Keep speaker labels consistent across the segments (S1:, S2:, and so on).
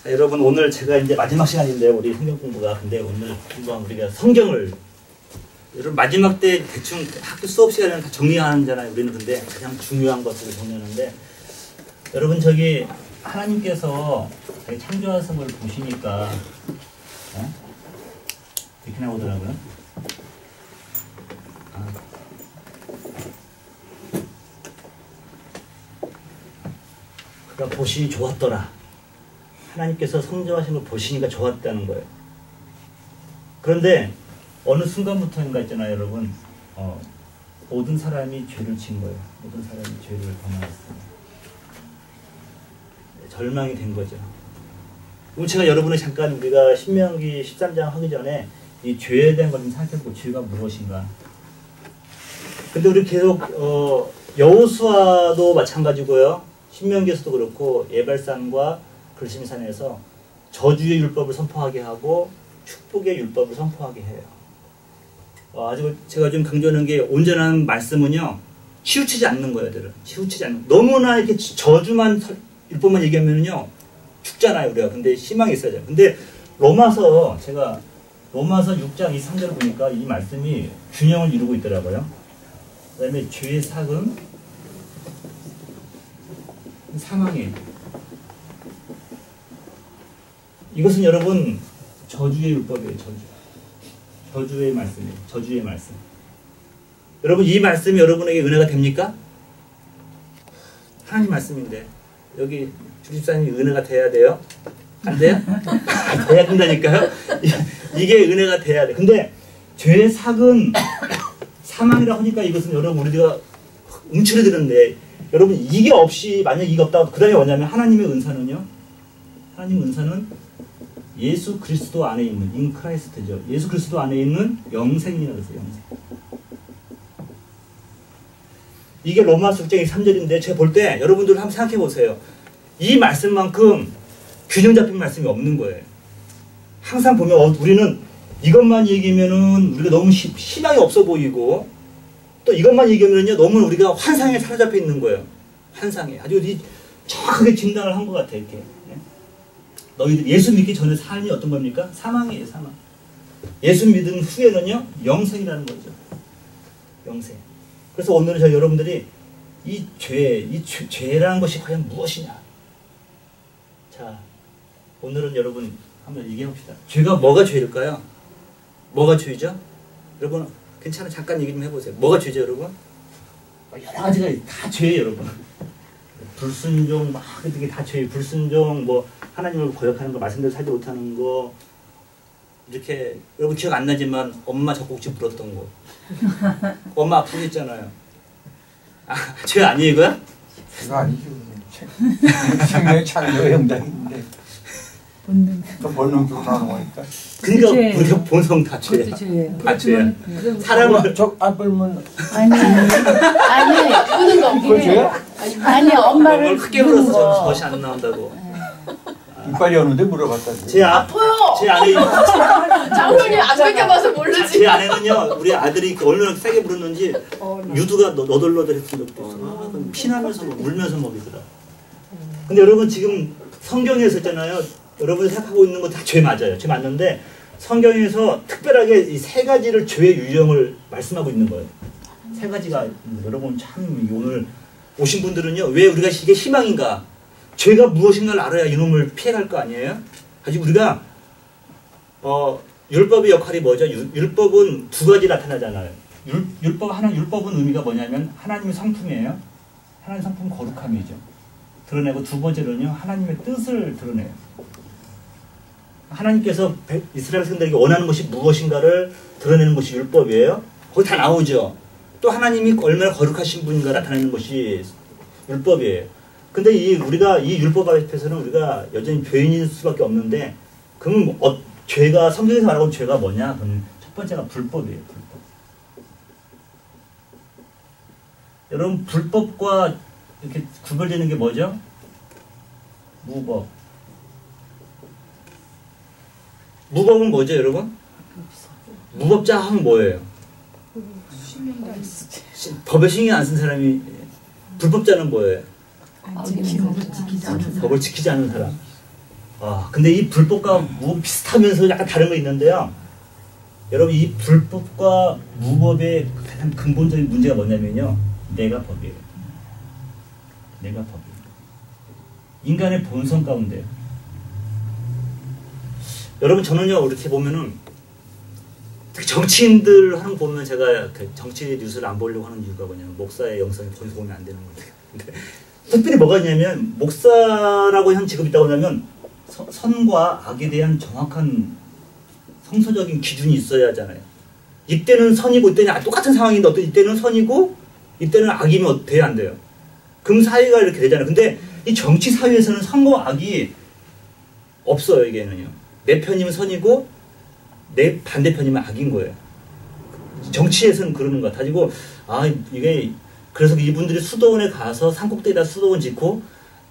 S1: 여러분 오늘 제가 이제 마지막 시간인데요. 우리 성경 공부가. 근데 오늘 한번 우리가 성경을 여러분 마지막 때 대충 학교 수업 시간에는 다 정리하잖아요. 우리는 근데 가장 중요한 것을 정리하는데 여러분 저기 하나님께서 창조하신 걸 보시니까 이렇게 나오더라고요. 그러니까 보시니 좋았더라. 하나님께서 성조하신 걸 보시니까 좋았다는 거예요. 그런데 어느 순간부터인가 있잖아요, 여러분. 모든 사람이 죄를 진 거예요. 모든 사람이 죄를 범하였어요. 절망이 된 거죠. 그럼 제가 여러분을 잠깐 우리가 신명기 13장 하기 전에 이 죄에 대한 걸 좀 생각해보고 죄가 무엇인가. 근데 우리 계속 여호수아도 마찬가지고요. 신명기에서도 그렇고 예발산과 글심산에서 저주의 율법을 선포하게 하고 축복의 율법을 선포하게 해요. 아주 제가 좀 강조하는 게 온전한 말씀은요 치우치지 않는 거예요. 들은 치우치지 않는. 너무나 이렇게 저주만 율법만 얘기하면은요 죽잖아요 우리가. 근데 희망이 있어야 돼요. 근데 제가 로마서 6장 23절을 보니까 이 말씀이 균형을 이루고 있더라고요. 그 다음에 죄의 삭은 사망이에요. 이것은 여러분 저주의 율법이에요. 저주의 말씀이에요. 저주의 말씀. 여러분 이 말씀이 여러분에게 은혜가 됩니까? 하나님 말씀인데 여기 주집사님이 은혜가 돼야 돼요? 안 돼요? 돼야 된다니까요. 이게 은혜가 돼야 돼. 근데 죄의 삭은 사망이라고 하니까 이것은 여러분 우리가 움츠러드는데 여러분 이게 없이 만약 이게 없다고 그 다음에 뭐냐면 하나님의 은사는요. 하나님 은사는 예수 그리스도 안에 있는 인 크라이스트죠. 예수 그리스도 안에 있는 영생이라고 해서 영생. 이게 로마서 6장 3절인데 제가 볼 때 여러분들 한번 생각해 보세요. 이 말씀만큼 균형 잡힌 말씀이 없는 거예요. 항상 보면 우리는 이것만 얘기하면은 우리가 너무 희망이 없어 보이고 또 이것만 얘기하면은요 너무 우리가 환상에 사로잡혀 있는 거예요. 환상에 아주 정확하게 진단을 한 것 같아요. 이렇게. 너희들 예수 믿기 전에 삶이 어떤 겁니까? 사망이에요, 사망. 예수 믿은 후에는요, 영생이라는 거죠. 영생. 그래서 오늘은 저희 여러분들이 이 죄라는 것이 과연 무엇이냐. 자, 오늘은 여러분 한번 얘기해 봅시다. 죄가 뭐가 죄일까요? 뭐가 죄죠? 여러분, 괜찮아. 잠깐 얘기 좀 해보세요. 뭐가 죄죠, 여러분? 여러 가지가 다 죄예요, 여러분. 불순종, 막, 이게 다 죄예요. 불순종, 하나님을 거역하는 거, 말씀대로 살지 못하는 거, 이렇게, 여러분 기억 안 나지만, 엄마 젖꼭지 불었던 거. 엄마 아프겠잖아요. 죄 아니에요, 이거야?
S2: 그거 아니죠. 생명의 창조 영장인데. 또 본능적으로 나오는 거니까.
S1: 그러니까, 우리가 본성 다 죄야. 다 죄야. 사람을.
S2: 안 불면.
S3: 아니, 부는 거.
S2: 그거 죄야?
S3: 아니, 엄마를.
S1: 크게 불어서 젖이 안 나온다고.
S2: 이빨이 오는데 물어봤다.
S3: 아파요.
S1: 제 안에
S3: 장모님 안 뺏겨봐서 모르지.
S1: 제 안에는요 우리 아들이 얼마나 세게 부르는지 유두가 너덜너덜했던 적도 있어. 피나면서 울면서 먹이더라. 근데 여러분 지금 성경에서 있잖아요. 여러분이 생각하고 있는 거 다 죄 맞아요. 죄 맞는데 성경에서 특별하게 이 세 가지를 죄의 유형을 말씀하고 있는 거예요. 세 가지가 여러분 참 오늘 오신 분들은요 왜 우리가 이게 희망인가? 죄가 무엇인가를 알아야 이놈을 피해갈 거 아니에요? 아직 우리가 율법의 역할이 뭐죠? 율법은 두 가지 나타나잖아요. 율법은 의미가 뭐냐면 하나님의 성품이에요. 하나님의 성품 거룩함이죠. 드러내고 두 번째로는요 하나님의 뜻을 드러내요. 하나님께서 이스라엘 백성들에게 원하는 것이 무엇인가를 드러내는 것이 율법이에요. 거기 다 나오죠. 또 하나님이 얼마나 거룩하신 분인가 나타내는 것이 율법이에요. 근데 우리가 이 율법 앞에서는 우리가 여전히 죄인일 수밖에 없는데, 그럼 죄가, 성경에서 말하고 죄가 뭐냐? 그럼 첫 번째가 불법이에요, 불법. 여러분, 불법과 이렇게 구별되는 게 뭐죠? 무법. 무법은 뭐죠, 여러분? 무법자 하면 뭐예요? 법에 신경 안 쓴 사람이, 불법자는 뭐예요? 법을 지키지 않는 사람. 근데 이 불법과 비슷하면서 약간 다른 거 있는데요. 여러분 이 불법과 무법의 가장 근본적인 문제가 뭐냐면요. 내가 법이에요. 내가 법이에요. 인간의 본성 가운데. 여러분 저는요 이렇게 보면은 특히 정치인들 하는 거 보면 제가 정치 뉴스를 안 보려고 하는 이유가 뭐냐면 목사의 영상이 거기서 보면 안 되는 거예요. 근데 특별히 뭐가 있냐면 목사라고 한 직업이 있다고 하면 선과 악에 대한 정확한 성서적인 기준이 있어야 하잖아요. 이때는 선이고 이때는 똑같은 상황인데 어떤 이때는 선이고 이때는 악이면 돼야 안 돼요. 그럼 사회가 이렇게 되잖아요. 근데 이 정치 사회에서는 선과 악이 없어요. 이게는요. 내 편이면 선이고 내 반대편이면 악인 거예요. 정치에서는 그러는 것 같아지고 이게 그래서 이분들이 수도원에 가서 산꼭대기에다 수도원 짓고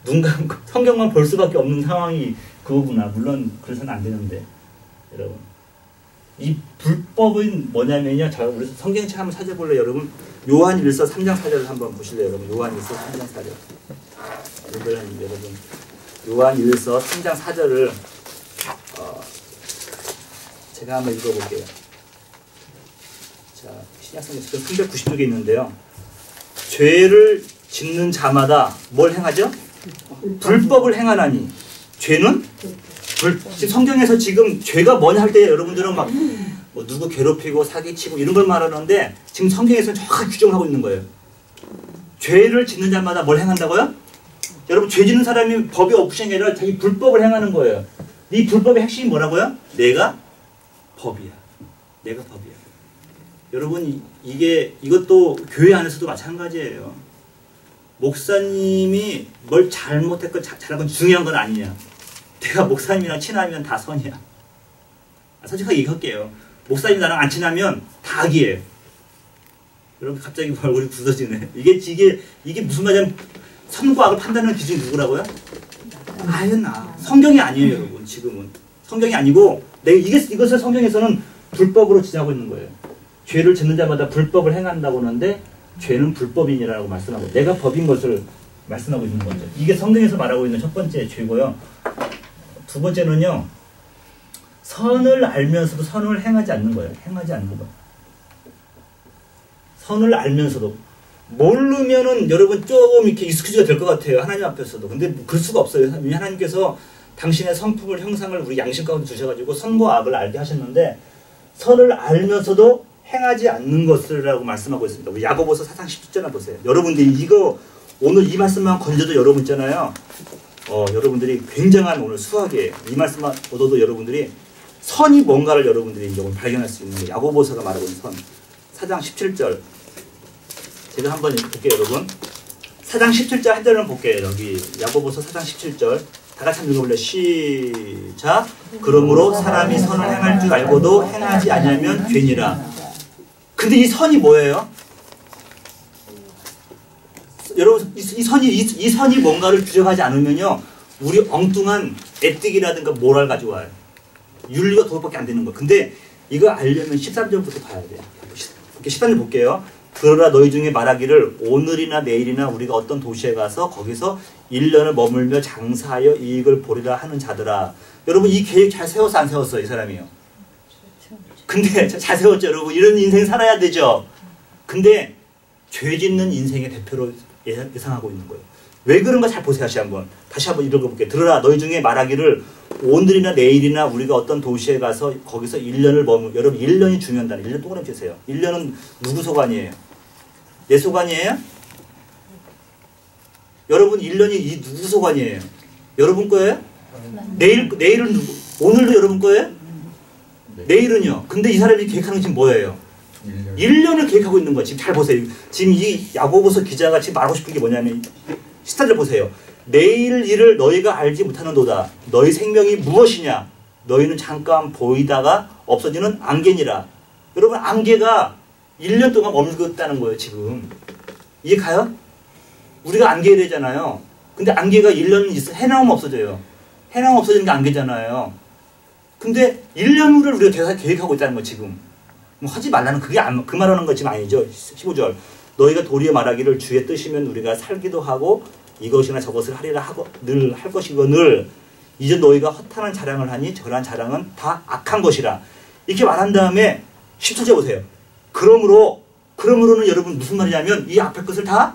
S1: 눈 감고 성경만 볼 수밖에 없는 상황이 그거구나. 물론 그래서는 안 되는데 여러분 이 불법은 뭐냐면요. 우리 성경책 한번 찾아볼래요. 여러분 요한일서 3장 4절을 한번 보실래요. 여러분 요한일서 3장 4절 여러분 요한일서 3장 4절을 제가 한번 읽어볼게요. 자, 신약성경 390쪽에 있는데요. 죄를 짓는 자마다 뭘 행하죠? 불법을 행하나니 죄는 지금 성경에서 지금 죄가 뭐냐 할 때 여러분들은 막 뭐 누구 괴롭히고 사기치고 이런 걸 말하는데 지금 성경에서는 정확하게 규정을 하고 있는 거예요. 죄를 짓는 자마다 뭘 행한다고요? 여러분 죄 짓는 사람이 법이 없으신 게 아니라 자기 불법을 행하는 거예요. 이 불법의 핵심이 뭐라고요? 내가 법이야. 내가 법이야. 여러분 이것도 교회 안에서도 마찬가지예요. 목사님이 뭘 잘못했건 잘한 건 중요한 건 아니냐. 내가 목사님이랑 친하면 다 선이야. 솔직하게 얘기할게요. 목사님 나랑 안 친하면 다 악이에요. 여러분 갑자기 얼굴이 굳어지네. 이게 무슨 말이냐면 선과 악을 판단하는 기준이 누구라고요? 나. 성경이 아니에요, 여러분. 지금은 성경이 아니고 이것을 성경에서는 불법으로 지정하고 있는 거예요. 죄를 짓는 자마다 불법을 행한다고 하는데 죄는 불법이니라고 말씀하고 내가 법인 것을 말씀하고 있는 거죠. 이게 성경에서 말하고 있는 첫 번째 죄고요. 두 번째는요. 선을 알면서도 선을 행하지 않는 거예요. 행하지 않는 거. 선을 알면서도 모르면은 여러분 조금 이렇게 익숙해지게 될 것 같아요. 하나님 앞에서도. 근데 그럴 수가 없어요. 하나님께서 당신의 성품을 형상을 우리 양심 가운데 두셔가지고 선과 악을 알게 하셨는데 선을 알면서도 행하지 않는 것을라고 말씀하고 있습니다. 우리 야고보서 4장 10절나 보세요. 여러분들이 이거 오늘 이 말씀만 건져도 여러분 있잖아요. 여러분들이 굉장한 오늘 수학이에요. 이 말씀만 얻어도 여러분들이 선이 뭔가를 여러분들이 이제 오늘 발견할 수 있는 거예요. 야고보서가 말하고 있는 선. 4장 17절. 제가 한번 볼게요, 여러분. 4장 17절 한 절만 볼게요. 여기 야고보서 4장 17절. 다 같이 한번 읽어볼래요. 시작. 그러므로 사람이 선을 행할 줄 알고도 행하지 않으면 죄니라. 근데 이 선이 뭐예요? 여러분 이 선이 뭔가를 규정하지 않으면요 우리 엉뚱한 에틱이라든가 모랄 가지고 와요. 윤리가 도덕밖에 안 되는 거. 근데 이거 알려면 13절부터 봐야 돼요. 13절 볼게요. 그러나 너희 중에 말하기를 오늘이나 내일이나 우리가 어떤 도시에 가서 거기서 1년을 머물며 장사하여 이익을 보리라 하는 자들아. 여러분 이 계획 잘 세워서 안 세웠어요? 이 사람이요. 근데 잘 세웠죠. 여러분 이런 인생 살아야 되죠. 근데 죄 짓는 인생의 대표로 예상하고 있는 거예요. 왜 그런가 잘 보세요. 다시 한번 읽어볼게요. 들으라 너희 중에 말하기를 오늘이나 내일이나 우리가 어떤 도시에 가서 거기서 1년을 머물. 여러분 1년이 중요한 단어. 1년 동그라미 주세요. 1년은 누구 소관이에요? 내 소관이에요? 여러분 1년이 누구 소관이에요? 여러분 거예요? 내일은 누구? 오늘도 여러분 거예요? 내일은요. 근데 이 사람이 계획하는 게 지금 뭐예요? 1년을 계획하고 있는 거예요. 지금 잘 보세요. 지금 이 야고보서 기자가 지금 말하고 싶은 게 뭐냐면 14절 보세요. 내일 일을 너희가 알지 못하는도다. 너희 생명이 무엇이냐? 너희는 잠깐 보이다가 없어지는 안개니라. 여러분 안개가 1년 동안 머물렀다는 거예요. 지금 이해 가요? 우리가 안개를 되잖아요. 근데 안개가 1년 있어 해나오면 없어져요. 해나오면 없어지는 게 안개잖아요. 근데 1년 후를 우리가 계획하고 있다는 거 지금. 하지 말라는 그게 그 말하는 거 지금 아니죠. 15절. 너희가 도리어 말하기를 주의 뜻이면 우리가 살기도 하고 이것이나 저것을 하리라 하고 늘 할 것이거늘 이제 너희가 허탄한 자랑을 하니 저러한 자랑은 다 악한 것이라. 이렇게 말한 다음에 10절째 보세요. 그러므로는 여러분 무슨 말이냐면 이 앞에 것을 다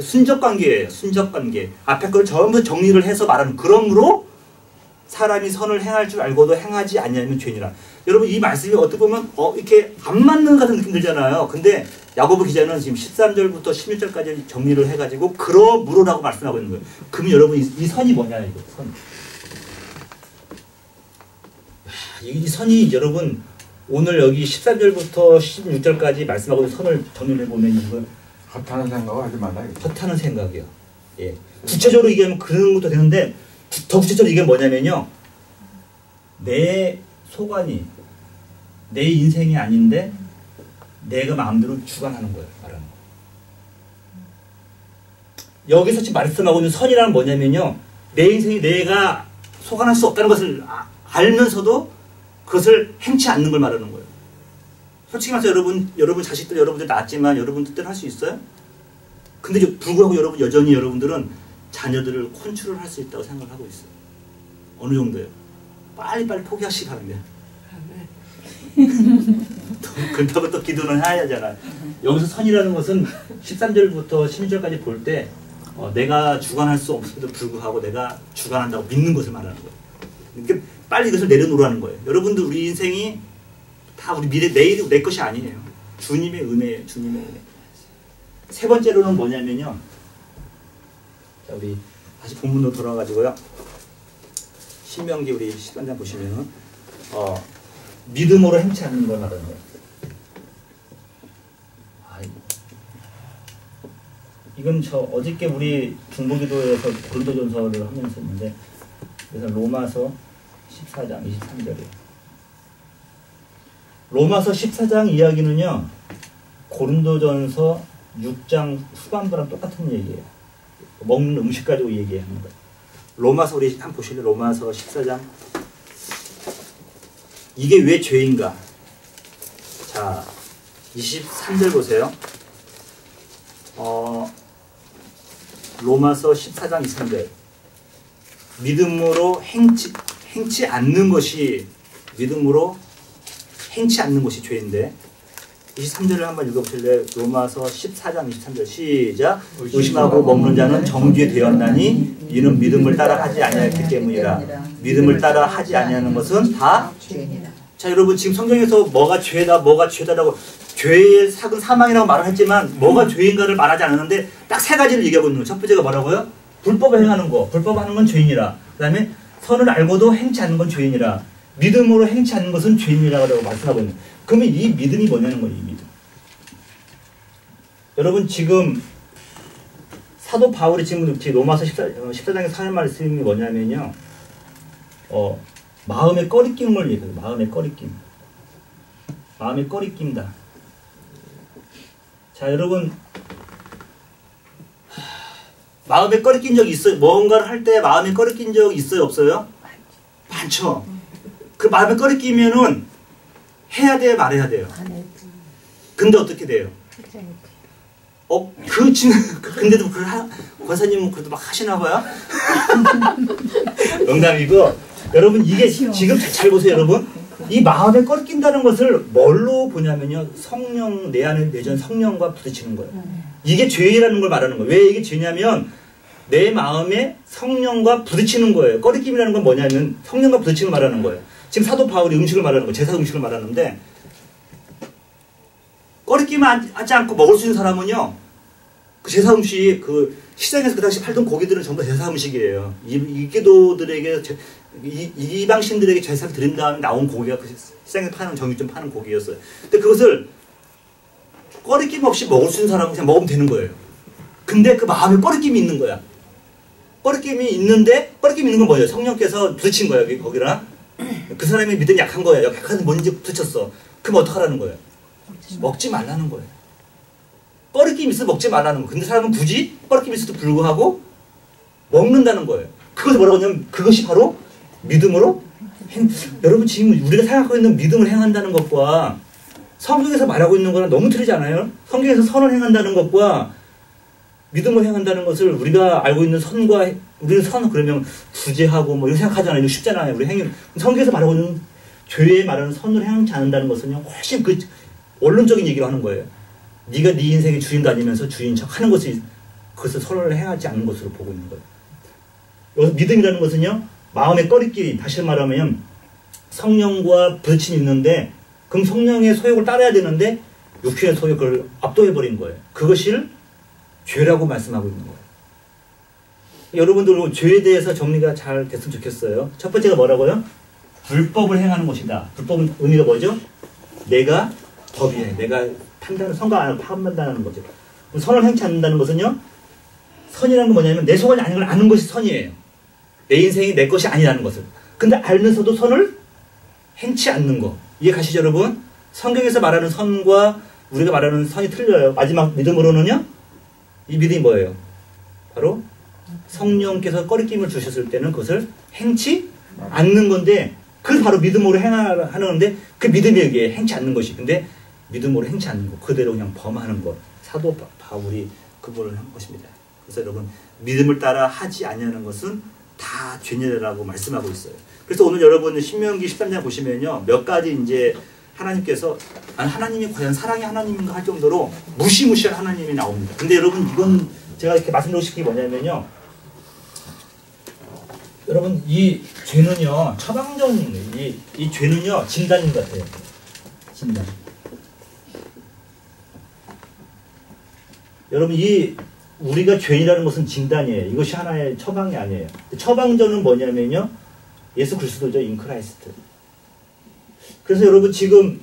S1: 순접관계예요. 순접관계. 앞에 걸 전부 정리를 해서 말하는. 그러므로 사람이 선을 행할 줄 알고도 행하지 아니하면 죄니라. 여러분 이 말씀이 어떻게 보면 이렇게 안 맞는 것 같은 느낌 들잖아요. 근데 야고보 기자는 지금 13절부터 16절까지 정리를 해가지고 그러므로라고 말씀하고 있는 거예요. 그러면 여러분 이 선이 뭐냐 이거 선. 이 선이 여러분 오늘 여기 13절부터 16절까지 말씀하고 있는 선을 정리를 해보면 이거
S2: 허탄한 생각을 하지 말아요.
S1: 허탄한 생각이요. 예. 구체적으로 얘기하면 그런 것도 되는데 더 구체적으로 이게 뭐냐면요. 내 소관이 내 인생이 아닌데 내가 마음대로 주관하는 거예요. 말하는 거. 여기서 지금 말씀하고 있는 선이라는 뭐냐면요. 내 인생이 내가 소관할 수 없다는 것을 알면서도 그것을 행치 않는 걸 말하는 거예요. 솔직히 말해서 여러분 자식들 여러분들 낳았지만 여러분 뜻대로 할 수 있어요? 근데 불구하고 여전히 여러분들은 자녀들을 컨트롤 할 수 있다고 생각을 하고 있어요. 어느 정도요? 빨리빨리 포기하시기 바랍니다. 그렇다고 또 기도는 해야 하잖아요. 여기서 선이라는 것은 13절부터 16절까지 볼 때 내가 주관할 수 없음에도 불구하고 내가 주관한다고 믿는 것을 말하는 거예요. 그러니까 빨리 이것을 내려놓으라는 거예요. 여러분들 우리 인생이 다 우리 미래 내일이 내 것이 아니에요. 주님의 은혜예요. 주님의 은혜. 세 번째로는 뭐냐면요. 자, 우리 다시 본문으로 돌아가지고요. 신명기 우리 13장 보시면은 믿음으로 행치 않는 걸 말하는 거예요. 이건 어저께 우리 중보기도에서 고린도전서를 하면서 했는데 그래서 로마서 14장 23절이에요. 로마서 14장 이야기는요. 고린도전서 6장 후반부랑 똑같은 얘기예요. 먹는 음식 가지고 얘기하는 거예요. 로마서 우리 한번 보실래요? 로마서 14장. 이게 왜 죄인가? 자, 23절 보세요. 로마서 14장 23절. 믿음으로 행치 않는 것이 죄인데 23절을 한번 읽어보실래요? 로마서 14장 23절 시작. 의심하고 먹는 자는 정죄 되었나니 이는 믿음을 따라 하지 아니하였기 때문이라. 믿음을 따라 하지 아니하는 것은 다 죄니라. 자, 여러분 지금 성경에서 뭐가 죄다라고 죄의 삭은 사망이라고 말을 했지만 뭐가 죄인가를 말하지 않았는데 딱 세 가지를 얘기하고 있는 거예요. 첫 번째가 뭐라고요? 불법을 행하는 거. 불법을 하는 건 죄인이라. 그 다음에 선을 알고도 행치 않는 건 죄인이라. 믿음으로 행치 않는 것은 죄인이라고 말씀하고 있는 거예요. 그러면 이 믿음이 뭐냐는 거예요. 이 믿음. 여러분 지금 사도 바울이 지금 로마서 14장에서 하는 말씀이 뭐냐면요. 마음의 꺼리낌을 얘기해요. 마음의 꺼리낌. 마음의 꺼리낌다. 자, 여러분 마음에 꺼리낀 적 있어요? 뭔가를 할 때 마음에 꺼리낀 적 있어요? 없어요? 많죠. 그 마음에 꺼리끼면은 해야 돼요? 말해야 돼요? 근데 어떻게 돼요? 근데도 권사님은 그래도 막 하시나 봐요? 농담이고, 여러분, 이게 지금 잘 보세요, 여러분. 이 마음에 꺼리낀다는 것을 뭘로 보냐면요. 성령, 내 안에 내전 성령과 부딪히는 거예요. 이게 죄라는 걸 말하는 거예요. 왜 이게 죄냐면, 내 마음에 성령과 부딪히는 거예요. 꺼리낌이라는 건 뭐냐면, 성령과 부딪히는 걸 말하는 거예요. 지금 사도 바울이 음식을 말하는 거예요. 제사 음식을 말하는데, 꺼리낌을 하지 않고 먹을 수 있는 사람은요, 그 제사 음식, 시장에서 그 당시 팔던 고기들은 전부 제사 음식이에요. 이기도들에게, 이방신들에게 제사를 드린 다음에 나온 고기가 그 시장에서 파는, 정육점 파는 고기였어요. 근데 그것을 꺼리낌 없이 먹을 수 있는 사람은 그냥 먹으면 되는 거예요. 근데 그 마음에 꺼리낌이 있는 거야. 꺼리낌이 있는데, 꺼리낌이 있는 건 뭐예요? 성령께서 부딪힌 거예요, 거기랑. 그 사람이 믿음이 약한 거예요. 약한 뭔지 부딪혔어. 그럼 어떡하라는 거예요? 먹지 말라는 거예요. 꺼리낌이 있어도 먹지 말라는 거예요. 근데 사람은 굳이 꺼리낌이 있어도 불구하고 먹는다는 거예요. 그것을 뭐라고 하냐면 그것이 바로 믿음으로 여러분 지금 우리가 생각하고 있는 믿음을 행한다는 것과 성경에서 말하고 있는 거랑 너무 틀리지 않아요? 성경에서 선을 행한다는 것과 믿음을 행한다는 것을 우리가 알고 있는 선과 우리는 선 그러면 구제하고 뭐 이렇게 생각하잖아요. 이거 쉽잖아요. 우리 행위 성경에서 말하고 있는 교회에 말하는 선을 행치 않는다는 것은요 훨씬 그 원론적인 얘기를 하는 거예요. 네가 네 인생의 주인 다니면서 주인 척하는 것이 그것을 선을 행하지 않는 것으로 보고 있는 거예요. 여기서 믿음이라는 것은요 마음의 꺼리끼리 다시 말하면 성령과 부딪힘이 있는데 그럼 성령의 소욕을 따라야 되는데 육신의 소욕을 압도해버린 거예요. 그것을 죄라고 말씀하고 있는 거예요. 여러분들 죄에 대해서 정리가 잘 됐으면 좋겠어요. 첫 번째가 뭐라고요? 불법을 행하는 것이다. 불법은 의미가 뭐죠? 내가 법이에요. 내가 판단을 선과 안 하고 판단하는 거죠. 선을 행치 않는다는 것은요. 선이라는 건 뭐냐면 내 소관이 아닌 걸 아는 것이 선이에요. 내 인생이 내 것이 아니라는 것을. 근데 알면서도 선을 행치 않는 거. 이해 가시죠 여러분? 성경에서 말하는 선과 우리가 말하는 선이 틀려요. 마지막 믿음으로는요. 이 믿음이 뭐예요? 바로 성령께서 꺼리낌을 주셨을 때는 그것을 행치 않는 건데 그걸 바로 믿음으로 행하는데 그 믿음이 여기에 행치 않는 것이 근데 믿음으로 행치 않는 것 그대로 그냥 범하는 것 사도 바울이 그거를 한 것입니다. 그래서 여러분 믿음을 따라 하지 아니하는 것은 다 죄냐라고 말씀하고 있어요. 그래서 오늘 여러분 신명기 13장 보시면요 몇 가지 이제 하나님께서 하나님이 과연 사랑의 하나님인가 할 정도로 무시무시한 하나님이 나옵니다. 근데 여러분 이건 제가 이렇게 말씀드리고 싶은 게 뭐냐면요 여러분 이 죄는요 처방전이에요. 이 죄는요 진단인 것 같아요. 진단. 여러분 이 우리가 죄인이라는 것은 진단이에요. 이것이 하나의 처방이 아니에요. 처방전은 뭐냐면요 예수 그리스도죠. 인크라이스트. 그래서 여러분 지금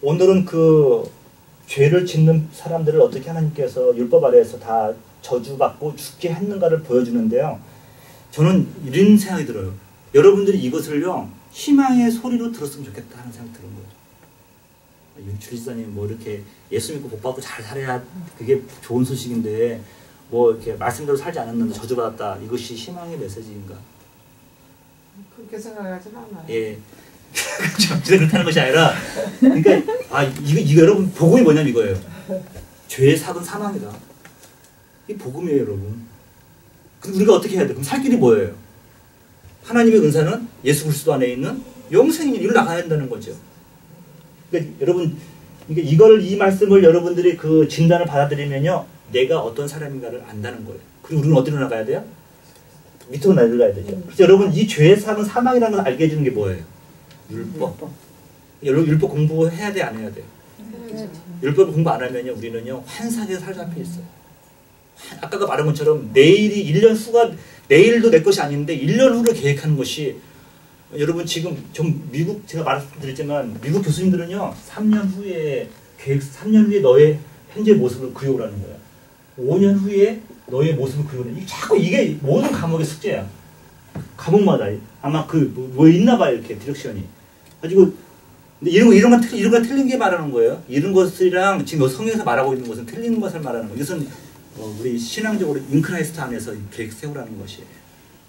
S1: 오늘은 그 죄를 짓는 사람들을 어떻게 하나님께서 율법 아래에서 다 저주받고 죽게 했는가를 보여주는데요. 저는 이런 생각이 들어요. 여러분들이 이것을요 희망의 소리로 들었으면 좋겠다 하는 생각이 드는 거예요. 주리사님 뭐 이렇게 예수 믿고 복 받고 잘 살아야 그게 좋은 소식인데 뭐 이렇게 말씀대로 살지 않았는데 저주받았다. 이것이 희망의 메시지인가?
S3: 그렇게 생각하진 않아요.
S1: 예. 그렇다는 것이 아니라 그러니까 이거 여러분 복음이 뭐냐면 이거예요. 죄의 삭은 사망이다. 이 복음이에요 여러분. 그럼 우리가 어떻게 해야 돼? 그럼 살 길이 뭐예요? 하나님의 은사는 예수 그리스도 안에 있는 영생이 이를 나가야 된다는 거죠. 그러니까 여러분 이 말씀을 여러분들이 그 진단을 받아들이면요 내가 어떤 사람인가를 안다는 거예요. 그리고 우리는 어디로 나가야 돼요? 밑으로 내려가야 되죠. 그래서 여러분 이 죄의 삭은 사망이라는 걸 알게 해주는 게 뭐예요? 율법. 여러분 율법 공부해야 돼 안 해야 돼? 율법 공부 안 하면요 우리는요 환상에 살잡혀 있어요. 아까 말한 것처럼 내일이 1년 후가 내일도 내 것이 아닌데 1년 후를 계획하는 것이 여러분 지금 좀 미국 제가 말씀드렸지만 미국 교수님들은요 3년 후에 계획 3년 후에 너의 현재 모습을 그려오라는 거야. 5년 후에 너의 모습을 그려오라. 자꾸 이게 모든 과목의 숙제야. 과목마다 아마 뭐 있나 봐요 이렇게 디렉션이. 가지고 근데 이런 거 틀린 게 말하는 거예요. 이런 것이랑 지금 성경에서 말하고 있는 것은 틀린 것을 말하는 거예요. 이것은 우리 신앙적으로 인크라이스트 안에서 계획 세우라는 것이에요.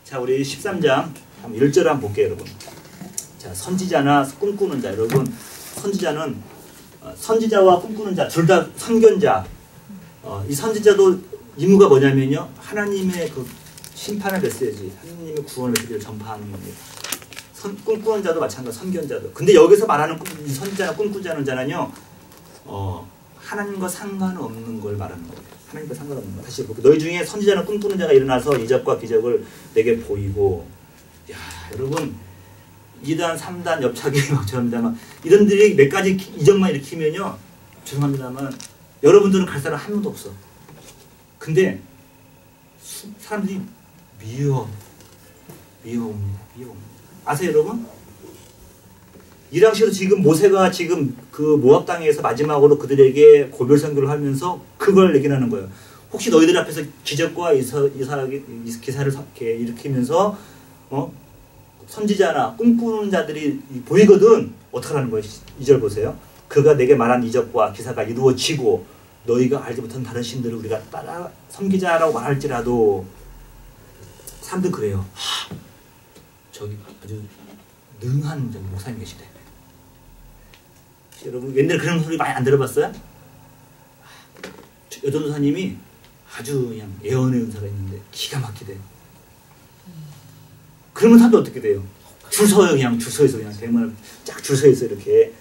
S1: 자 우리 13장 1절 한번 볼게요 여러분. 자 선지자나 꿈꾸는 자 여러분 선지자는 선지자와 꿈꾸는 자 둘 다 선견자. 이 선지자도 임무가 뭐냐면요 하나님의 그 심판의 메시지 하나님의 구원의 메시지를 전파하는 겁니다. 꿈꾸는 자도 마찬가지 선견자도. 근데 여기서 말하는 선지자나 꿈꾸자는 자는요 하나님과 상관없는 걸 말하는 거예요. 하나님과 상관없는 거. 다시 볼게요. 너희 중에 선지자나 꿈꾸는 자가 일어나서 이적과 기적을 내게 보이고 야 여러분 2단 3단 옆차기 죄송합니다만 이런들이 몇 가지 이적만 일으키면요 죄송합니다만 여러분들은 갈 사람 한 명도 없어. 근데 사람들이 미워 아세요 여러분? 이 당시로 지금 모세가 지금 그 모압 땅에서 마지막으로 그들에게 고별 선교를 하면서 그걸 얘기하는 거예요. 혹시 너희들 앞에서 기적과 기사를 일으키면서 선지자나 꿈꾸는 자들이 보이거든 어떡하라는 거예요? 2절 보세요. 그가 내게 말한 이적과 기사가 이루어지고 너희가 알지 못한 다른 신들을 우리가 따라 섬기자라고 말할지라도 사람들 그래요. 저기 아주 능한 목사님 계시대. 여러분 옛날에 그런 소리 많이 안 들어봤어요? 여전도사님이 아주 그냥 예언의 은사가 있는데 기가 막히대. 그러면 사람들 어떻게 돼요? 줄 서요. 그냥 줄 서있어. 그냥 백만 쫙 줄 서있어 이렇게.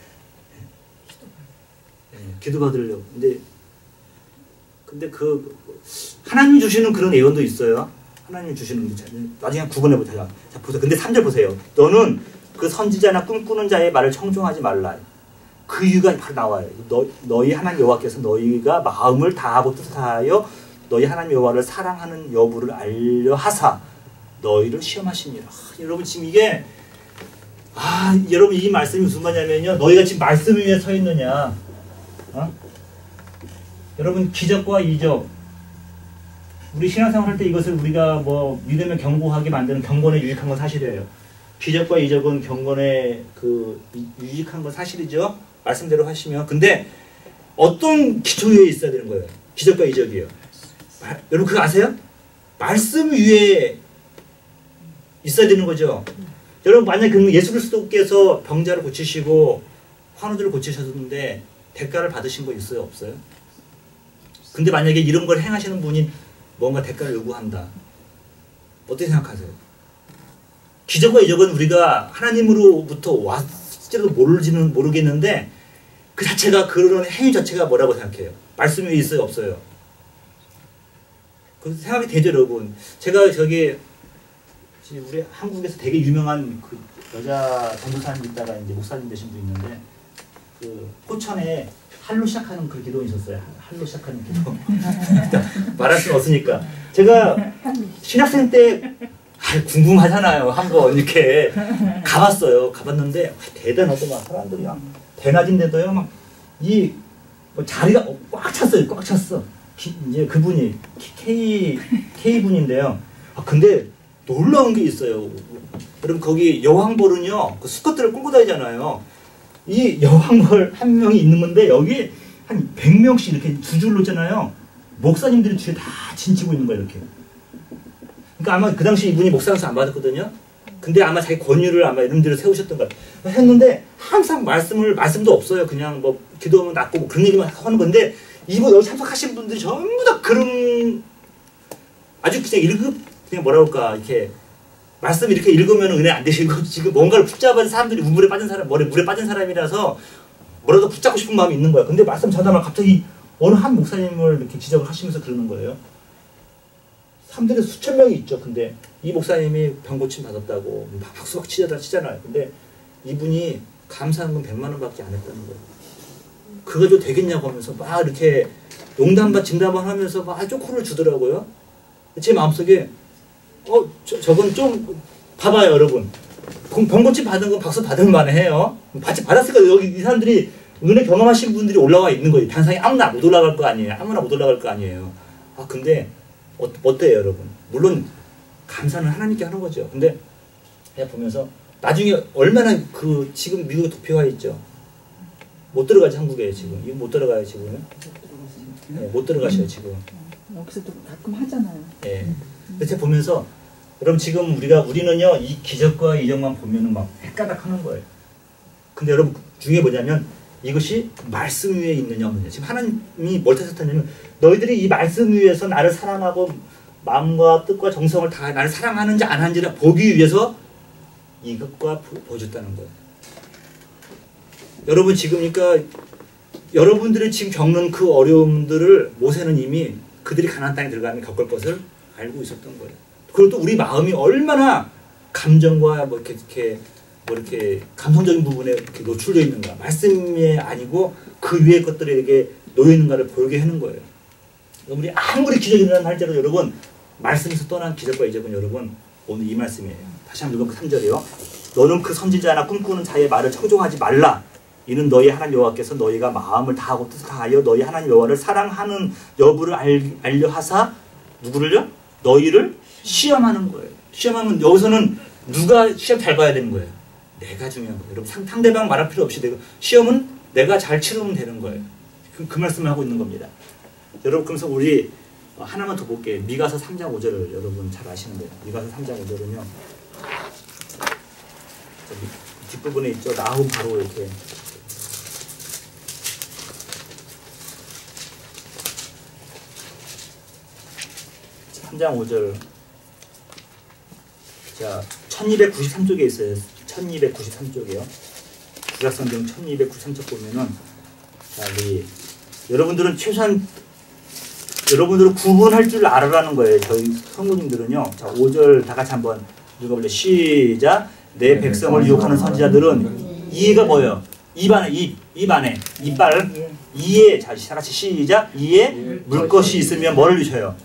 S1: 기도 받으려고. 근데 그 하나님 주시는 그런 예언도 있어요. 하나님 주시는 나중에 구분해보자. 자 보세요. 근데 3절 보세요. 너는 그 선지자나 꿈꾸는 자의 말을 청종하지 말라. 그 이유가 바로 나와요. 너희 하나님 여호와께서 너희가 마음을 다하고 뜻을 다하여 너희 하나님 여호와를 사랑하는 여부를 알려 하사 너희를 시험하시니라. 여러분 지금 이게 여러분 이 말씀이 무슨 말이냐면요. 너희가 지금 말씀 위에 서 있느냐. 여러분 기적과 이적 우리 신앙생활 할 때 이것을 우리가 뭐 믿으면 경고하게 만드는 경건에 유익한 건 사실이에요. 기적과 이적은 경건에 유익한 건 사실이죠. 말씀대로 하시면. 근데 어떤 기초 위에 있어야 되는 거예요. 기적과 이적이요. 여러분 그거 아세요? 말씀 위에 있어야 되는 거죠. 여러분 만약에 예수 그리스도께서 병자를 고치시고 환우들을 고치셨는데 대가를 받으신 거 있어요? 없어요? 근데 만약에 이런 걸 행하시는 분이 뭔가 대가를 요구한다. 어떻게 생각하세요? 기적과 이적은 우리가 하나님으로부터 왔을지도 모르겠는데 그 자체가 그런 행위 자체가 뭐라고 생각해요? 말씀 위에 있어요? 없어요? 그 생각이 되죠 여러분. 제가 우리 한국에서 되게 유명한 그 여자 전도사님 있다가 이제 목사님 되신 분 있는데 그 포천에 할로 시작하는 그 기도가 있었어요. 할로 시작하는 기도. 말할 수는 없으니까. 제가 신학생 때 궁금하잖아요. 한번 이렇게 가봤어요. 가봤는데 대단하더만 사람들이 막 대낮인데도요. 막 뭐 자리가 꽉 찼어요. 꽉 찼어. 이제 그분이 K 분인데요. 근데 놀라운 게 있어요. 여러분 거기 여왕벌은요. 그 수컷들을 끌고 다니잖아요. 이 여왕벌 한 명이 있는 건데 여기 한 100명씩 이렇게 두 줄로 있잖아요. 목사님들이 뒤에 다 진치고 있는 거예요. 이렇게. 그러니까 아마 그 당시 이분이 목사로서 안 받았거든요. 근데 아마 자기 권유를 아마 이런 데를 세우셨던 것 같아요. 했는데 항상 말씀도 없어요. 그냥 뭐 기도하면 낫고 뭐 그런 얘기만 하는 건데 이거 여기 참석하신 분들이 전부 다 그런 아주 그냥 뭐라 그럴까 이렇게 말씀 이렇게 읽으면 은혜 안 되시고 지금 뭔가를 붙잡은 사람들이 물에 빠진 사람이라서 뭐라도 붙잡고 싶은 마음이 있는 거야. 근데 말씀 전하면 갑자기 어느 한 목사님을 이렇게 지적을 하시면서 그러는 거예요. 사람들이 수천 명이 있죠. 근데 이 목사님이 병고침 받았다고 박수 막 치잖아요. 근데 이분이 감사한 건 100만 원밖에 안 했다는 거예요. 그거 좀 되겠냐고 하면서 막 이렇게 농담반 진담반 하면서 막 쪼코를 주더라고요. 제 마음속에 저건 좀 봐봐요 여러분. 병고침 받은 건 박수 받을 만해요. 받았으니까 여기 이 사람들이 은혜 경험하신 분들이 올라와 있는 거예요. 단상에 아무나 못 올라갈 거 아니에요. 근데 어때요 여러분? 물론 감사는 하나님께 하는 거죠. 근데 그냥 보면서 나중에 얼마나 지금 미국에 도피가 있죠. 못 들어가지 한국에 지금. 이거 못 들어가요 지금. 네, 못 들어가셔요 지금.
S4: 여기서도 가끔 하잖아요.
S1: 예. 그래서 보면서 여러분 지금 우리는요 이 기적과 이적만 보면은 막 헷가닥 하는 거예요. 근데 여러분 중요해 뭐냐면 이것이 말씀 위에 있느냐 없느냐. 지금 하나님이 뭘 뜻하냐면 너희들이 이 말씀 위에서 나를 사랑하고 마음과 뜻과 정성을 다 나를 사랑하는지 안 하는지를 보기 위해서 이것과 보여줬다는 거예요. 여러분 지금 그러니까 여러분들이 지금 겪는 그 어려움들을 모세는 이미 그들이 가나안 땅에 들어가면 겪을 것을 알고 있었던 거예요. 그리고 또 우리 마음이 얼마나 감정과 이렇게 감성적인 부분에 이렇게 노출되어 있는가. 말씀이 아니고 그 위에 것들에게 놓여 있는가를 보게 하는 거예요. 우리 아무리 기적이 일어나는 할지라도 여러분 말씀에서 떠난 기적과 이적은 여러분 오늘 이 말씀이에요. 다시 한번 읽어보면 3절이요. 너는 그 선지자나 꿈꾸는 자의 말을 청종하지 말라. 이는 너희 하나님 여호와께서 너희가 마음을 다하고 뜻을 다하여 너희 하나님 여호와를 사랑하는 여부를 알려 하사 누구를요? 너희를 시험하는 거예요. 시험하면 여기서는 누가 시험 잘 봐야 되는 거예요? 내가 중요한 거예요. 여러분 상대방 말할 필요 없이 시험은 내가 잘 치르면 되는 거예요. 그 말씀을 하고 있는 겁니다. 여러분 그래서 우리 하나만 더 볼게요. 미가서 3장 5절을 여러분 잘 아시는데요. 미가서 3장 5절은요. 뒷부분에 있죠. 나훔 바로 이렇게 3장 5절. 자, 1293쪽에 있어요. 1293쪽이요. 구약성경 1293쪽 보면은, 자, 우리 여러분들은 최소한 여러분들은 구분할 줄 알아라는 거예요. 저희 성도님들은요. 자, 5절 다 같이 한번 읽어볼래요. 시작. 내 백성을 유혹하는 선지자들은 이가 뭐예요? 입안에 이빨 이에, 자, 다 같이 시작. 이에 물 것이 있으면 뭐를 주셔요?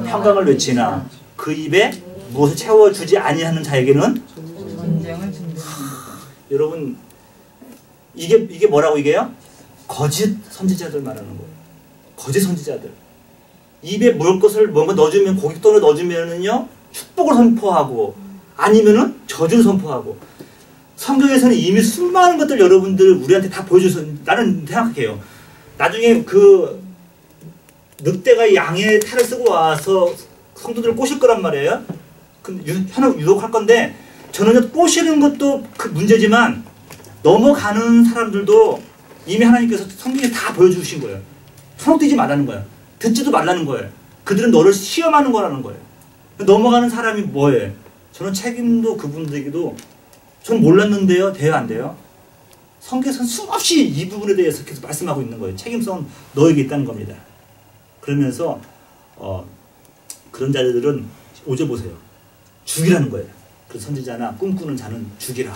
S1: 평강을 외치나 그 입에 무엇을 채워주지 아니하는 자에게는
S4: 전쟁을 준비하는 거죠.
S1: 여러분 이게 뭐라고 이게요? 거짓 선지자들 말하는 거예요. 거짓 선지자들. 입에 먹을 것을 뭔가 넣어주면 고깃돈을 넣어주면은요 축복을 선포하고 아니면은 저주를 선포하고. 성경에서는 이미 수많은 것들 여러분들 우리한테 다 보여줘서 나는 생각해요. 나중에 그 늑대가 양의 탈을 쓰고 와서 성도들을 꼬실 거란 말이에요. 현혹 유혹할 건데 저는 꼬시는 것도 그 문제지만 넘어가는 사람들도 이미 하나님께서 성경에 다 보여주신 거예요. 현혹되지 말라는 거예요. 듣지도 말라는 거예요. 그들은 너를 시험하는 거라는 거예요. 넘어가는 사람이 뭐예요? 저는 책임도 그분들에게도 전 몰랐는데요. 돼요 안 돼요? 성경에서는 수없이 이 부분에 대해서 계속 말씀하고 있는 거예요. 책임성은 너에게 있다는 겁니다. 그러면서 그런 자들은 5절 보세요. 죽이라는 거예요. 그 선지자나 꿈꾸는 자는 죽이라.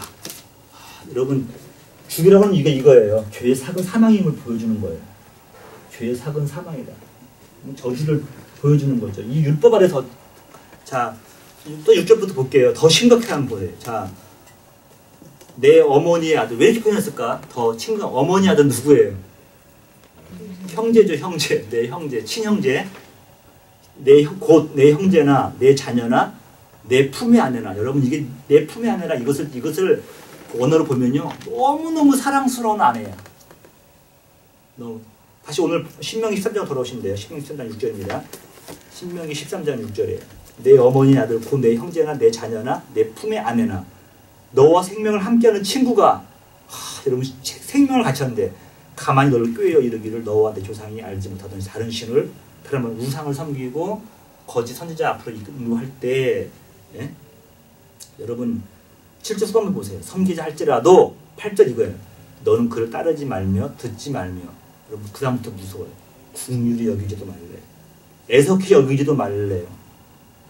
S1: 여러분 죽이라고 하는 이거예요. 죄의 삭은 사망임을 보여주는 거예요. 죄의 삭은 사망이다. 저주를 보여주는 거죠. 이 율법 아래서 자, 또 6절부터 볼게요. 더 심각해 한번 보세요. 자, 내 어머니의 아들. 왜 이렇게 표현했을까? 더 친근. 어머니 아들 누구예요? 형제죠, 형제. 내 형제, 친형제. 곧 내 형제나 내 자녀나 내 품의 아내나. 여러분 이게 내 품의 아내라 이것을 원어로 보면요 너무너무 사랑스러운 아내야. 다시 오늘 신명기 13장 돌아오신대요. 신명기 13장 6절입니다. 신명기 13장 6절이에요. 내 어머니 아들 곧 내 형제나 내 자녀나 내 품의 아내나 너와 생명을 함께하는 친구가 여러분 생명을 같이 하는데 가만히 너를 꾀어 이르기를 너와 내 조상이 알지 못하던 다른 신을 다른 말 우상을 섬기고 거짓 선지자 앞으로 인도할 때 예? 여러분 7절 수반을 보세요. 섬기자 할지라도 8절 이거예요. 너는 그를 따르지 말며 듣지 말며. 여러분 그 다음부터 무서워요. 긍휼히 여기지도 말래. 애석히 여기지도 말래요.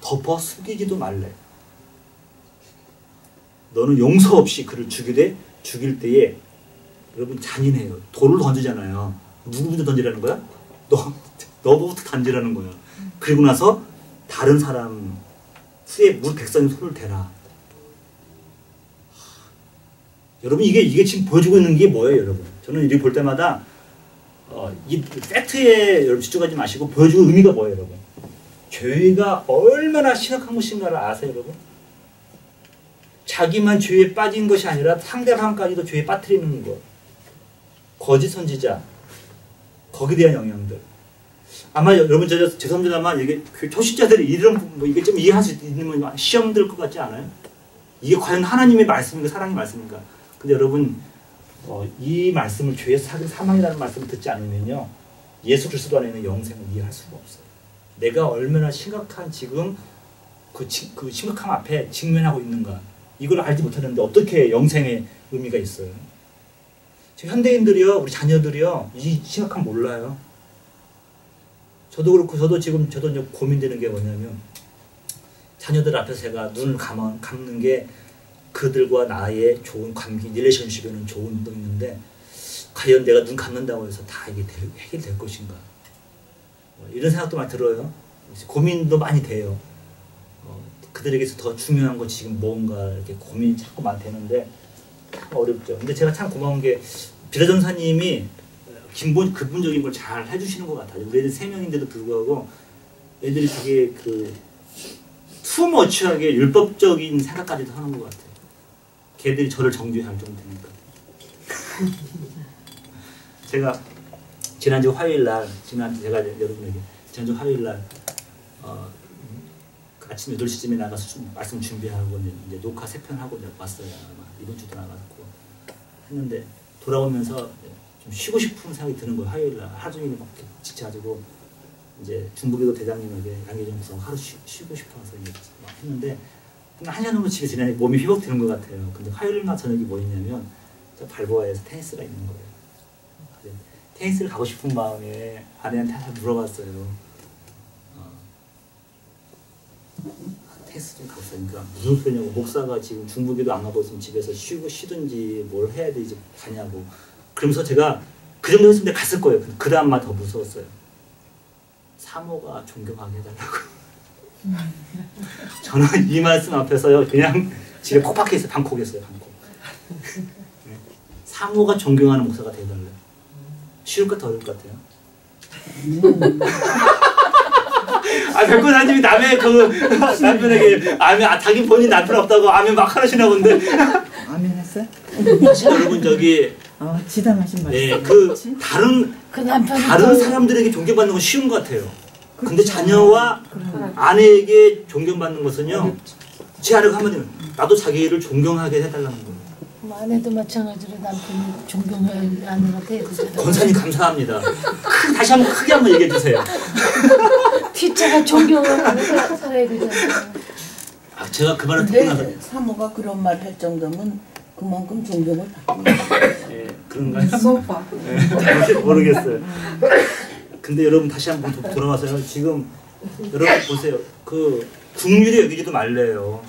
S1: 덮어 숙이지도 말래. 너는 용서 없이 그를 죽일 때에 여러분 잔인해요. 돌을 던지잖아요. 누구부터 던지라는 거야? 너부터 던지라는 거야. 그리고 나서 다른 사람 후에 물 백성의 손을 대라. 여러분 이게 지금 보여주고 있는 게 뭐예요, 여러분? 저는 이렇게 볼 때마다 이 팩트에 여러분 집중하지 마시고 보여주는 의미가 뭐예요, 여러분? 죄가 얼마나 심각한 것인가를 아세요, 여러분? 자기만 죄에 빠진 것이 아니라 상대방까지도 죄에 빠뜨리는 것. 거짓 선지자. 거기에 대한 영향들. 아마 여러분 죄송합니다만 이게 초신자들이 이런 이게 좀 이해할 수 있는 시험 들 것 같지 않아요? 이게 과연 하나님의 말씀인가 사랑의 말씀인가? 근데 여러분 이 말씀을 죄의 사망이라는 말씀을 듣지 않으면요 예수 그리스도 안에 있는 영생을 이해할 수가 없어요. 내가 얼마나 심각한 지금 그 심각함 앞에 직면하고 있는가 이걸 알지 못하는데 어떻게 영생의 의미가 있어요? 지금 현대인들이요 우리 자녀들이요 이 심각함 몰라요. 저도 그렇고 저도 이제 고민되는 게 뭐냐면 자녀들 앞에서 제가 눈을 감는 게 그들과 나의 좋은 관계, 릴레이션십에는 좋은 운동이 있는데 과연 내가 눈 감는다고 해서 다 이게 해결될 것인가? 이런 생각도 많이 들어요. 고민도 많이 돼요. 그들에게서 더 중요한 건 지금 뭔가 이렇게 고민이 자꾸 많이 되는데 참 어렵죠. 근데 제가 참 고마운 게 비라전사님이 근본적인 걸 잘 해주시는 것 같아요. 우리 애들 3명인데도 불구하고 애들이 되게 투머치하게 율법적인 생각까지도 하는 것 같아요. 걔들이 저를 정죄할 정도 되니까. 제가 지난주 화요일날 제가 여러분에게 지난주 화요일날 아침 8시쯤에 나가서 말씀 준비하고 이제 녹화 3편 하고 왔어요. 아마 이번 주도 나가고 했는데 돌아오면서 좀 쉬고 싶은 생각이 드는 거예요. 화요일날 하루 종일 막 지쳐가지고 이제 중부기도 대장님에게 양계점 구성 하루 쉬고 싶어서 이제 막 했는데 한 년 넘게 집에 지내니 몸이 회복되는 것 같아요. 근데 화요일날 저녁이 뭐 있냐면 저 발보아에서 테니스가 있는 거예요. 그래서 테니스를 가고 싶은 마음에 아내한테 하나 물어봤어요. 테스트 좀 갔어요. 그러니까 무슨 소리냐고, 목사가 지금 중부기도 안 가고 있으면 집에서 쉬든지 뭘 해야 되지 가냐고. 그러면서 제가 그 정도 했으면 갔을 거예요. 그 다음만 더 무서웠어요. 사모가 존경하게 해달라고. 저는 이 말씀 앞에서요 그냥 집에 콕 박혀 있어요. 방콕이었어요. 방콕. 사모가 존경하는 목사가 돼달래요. 쉬울 것 더 어려울 것 같아요. 백권사님이 남의 남편에게 자기 본인 남편 없다고 아멘 막 하시나 본데.
S5: 아멘 했어요?
S1: 여러분
S5: 지당하신 말씀.
S1: 네, 다른 사람들에게 존경받는 건 쉬운 것 같아요. 근데 자녀와 아내에게 존경받는 것은요, 제 아내가 한마디면 나도 자기를 존경하게 해달라는 거예요.
S6: 아내도 마찬가지로 남편이 존경해야 아내한테 해야 되잖아요.
S1: 권사님 감사합니다. 다시 한번 크게 한번 얘기해 주세요.
S6: 뒷차가 존경을 살아야 되잖아요.
S1: 제가 그 말을 듣고 나서
S5: 사모가 그런 말 할 정도면 그만큼 존경을 받고 있어요.
S1: 그런가요?
S3: 소파.
S1: 모르겠어요. 근데 여러분 다시 한번 돌아와서요. 지금 여러분 보세요. 그 국률이 여기지도 말래요.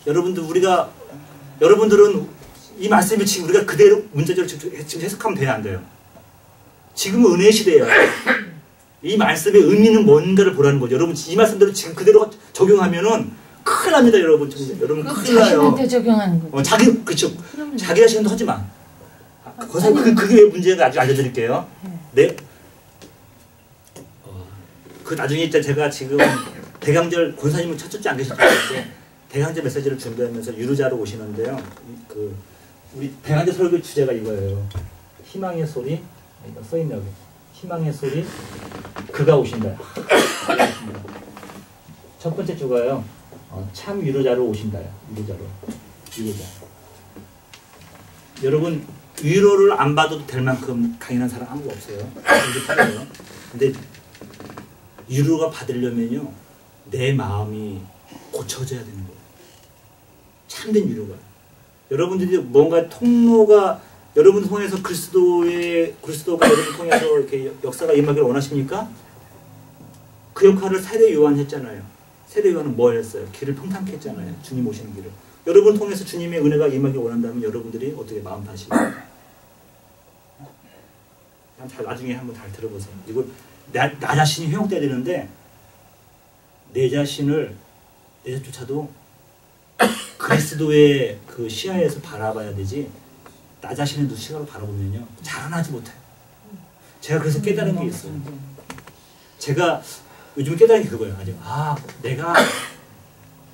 S1: 여러분들은 이 말씀을 지금 우리가 그대로 문자적으로 지금 해석하면 돼야 안 돼요. 지금은 은혜 시대예요. 이 말씀의 의미는 뭔가를 보라는 거죠. 여러분 이 말씀대로 지금 그대로 적용하면은 큰일 납니다, 여러분. 여러분 큰일 나요.
S6: 자신한테 적용하는 거죠.
S1: 그렇죠. 자기 자신도 하지 마. 그게 왜 문제가 아주 알려드릴게요. 네. 그 나중에 있자 제가 지금 대강절 권사님은 첫째 안 계실 텐데 대강절 메시지를 준비하면서 유루자로 오시는데요. 우리 대강절 설교 주제가 이거예요. 희망의 소리. 써 있네 여기. 희망의 소리. 그가 오신다. 첫 번째 주가요. 참 위로자로 오신다요. 위로자. 여러분 위로를 안 받아도 될 만큼 강인한 사람 아무도 없어요. 근데 위로가 받으려면요 내 마음이 고쳐져야 되는 거예요. 참된 위로가. 여러분들이 뭔가 통로가 여러분 통해서 그리스도가 여러분 통해서 이렇게 역사가 임하기를 원하십니까? 그 역할을 세례 요한이 했잖아요. 세례 요한은 뭘 했어요? 길을 평탄케 했잖아요. 주님 오시는 길을. 여러분 통해서 주님의 은혜가 임하기를 원한다면 여러분들이 어떻게 마음 다시요? 나중에 한번 잘 들어보세요. 이거 나 자신이 회복돼야 되는데 내 자신조차도 그리스도의 그 시야에서 바라봐야 되지 나 자신의 시각으로 바라보면요 자라나지 못해요. 제가 그래서 깨달은 게 있어요. 제가 요즘 깨달은 게 그거예요. 내가